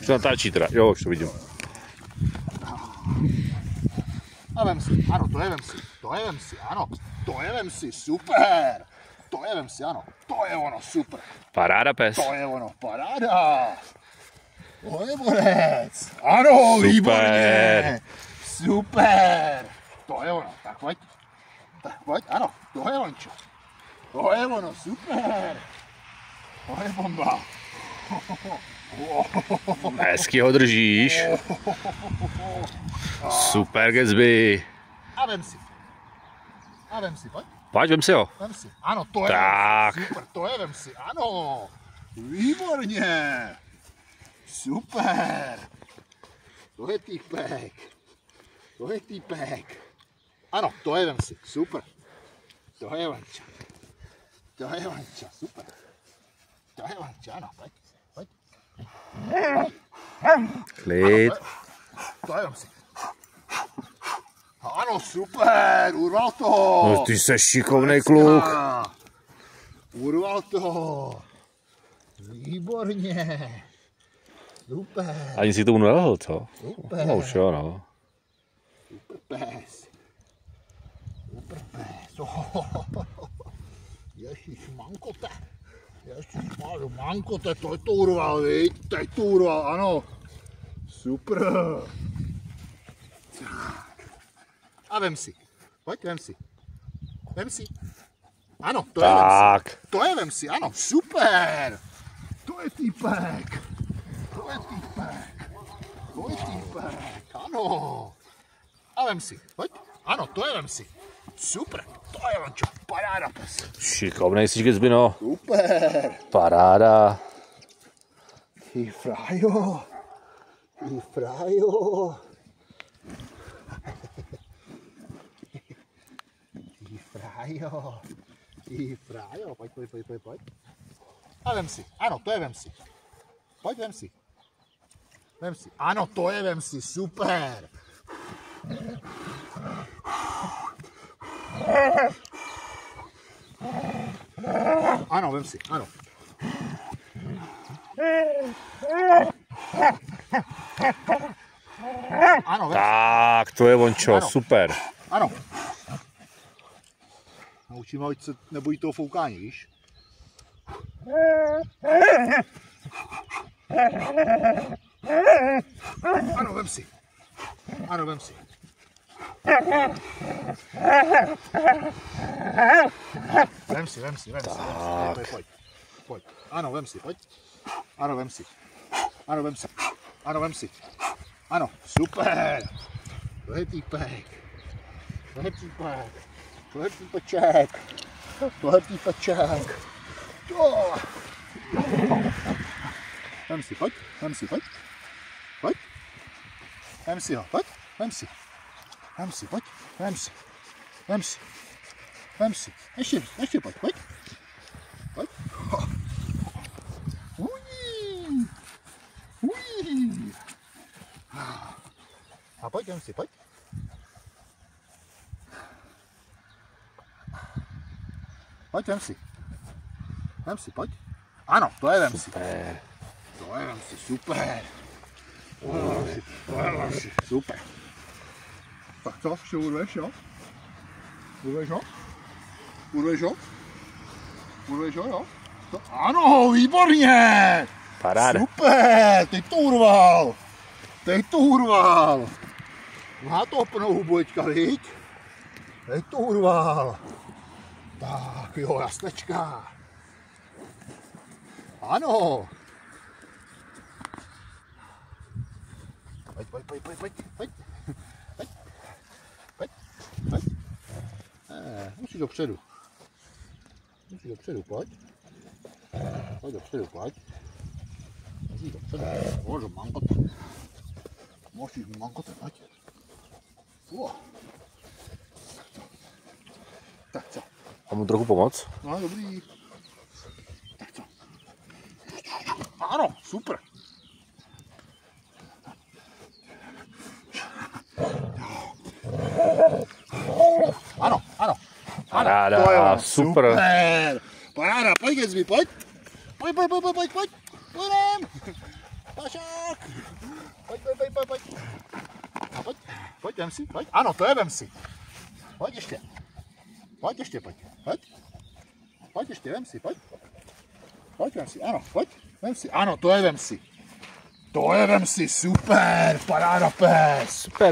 Už to natáčí teda, jo, už to vidím. A vem si, ano, to je vem si, ano, to je vem si, super. To je vem si, ano, to je ono, super. Paráda, pes. To je ono, paráda. To je borec. Ano, výborně. Super. To je ono, tak pojď. Tak pojď, ano, to je ončo. To je ono, super. To je bomba. Hezky ho držíš. Super, Gatsby. A vem si. A vem si, pojď. Pojď, vem si ho. Vem si. Ano, to je tak. Super, to je vem si, ano. Výborně. Super. To je týpek. To je týpek. Ano, to je vem si, super. To je vanča. To je vanča, super. To je vanča, ano, pojď. Pojď. Klid. To je vem si. Ano, super, urval to. No, ty jsi šikovnej kluk. Urval to. Výborně. Super. Ani si tomu nelehl, co? Super. No už jo, no. Super pes. Super pes. Ježíš, mankote. Ježíš, mankote, to urval, viď? Teď to urval, ano. Super. A vem si. Pojď, vem si. Vem si. Ano, to je vem si. To je vem si, ano, super. To je týpek. To je týpek. To je týpek, ano. A vem si, pojď. Ano, to je vem si. Super, to je vančo, paráda pes. Šikovnej jsi, Gatsby, no. Super. Paráda. Ty frajo. Ty frajo. Ty frajo, pojď. A vem si, ano, to je vem si. Pojď, vem si. Vem si, ano, to je vem si, super. Ano, vem si, ano. Ano, vem si. Tak, to je vončo, Ano. super. Ano. Naučíme, ať se nebojí toho foukání, víš? Ano, vem si. Ano, vem si. Vem si. Pojď. Ano, vem si, pojď. Ano, vem si. Ano, vem si. Ano, vem si. Ano, super. To je týpek. To je týpek. To je týpeček. To je týpeček. Vem si, pojď. Vem si, pojď. Pojď. Vem si ho, pojď. Vem si. Vem si, pojď. Vem si. Vem si. Vem si. Ještě pojď, pojď. Pojď. Ují. A pojď, vem si, pojď. Pojď, vem si. Vem si, pojď. Ano, to je vem si. Super. To je vem si, super. To je vem si, super. Tak co, ještě urveš, jo? Urveš ho? Urveš ho? Urveš ho, jo? To, ano, výborně! Paráda. Super, teď to urval. Teď to urval. Má to plnou hubu teďka, viď? Teď to urval. Tak jo, jasnečka. Ano. Pojď. Musíš dopředu. Pojď. Pojď dopředu, pojď. Musíš dopředu. Můžu mankote. Pojď. Tak co? A mu trochu pomoct? No, dobrý. Tak co? Ano, super. Ano. Paráda, super. Paráda, pojď Gatsby, pojď. Pojď. Půjdem. Pašák! Pojď. Pojď, vem si, pojď. Ano, to je vem si. Pojď ještě. Pojď. Pojď ještě, vem si, pojď. Pojď, vem si, ano, pojď. Vem si, ano, to je vem si. To je vem si, super, paráda pes. Super.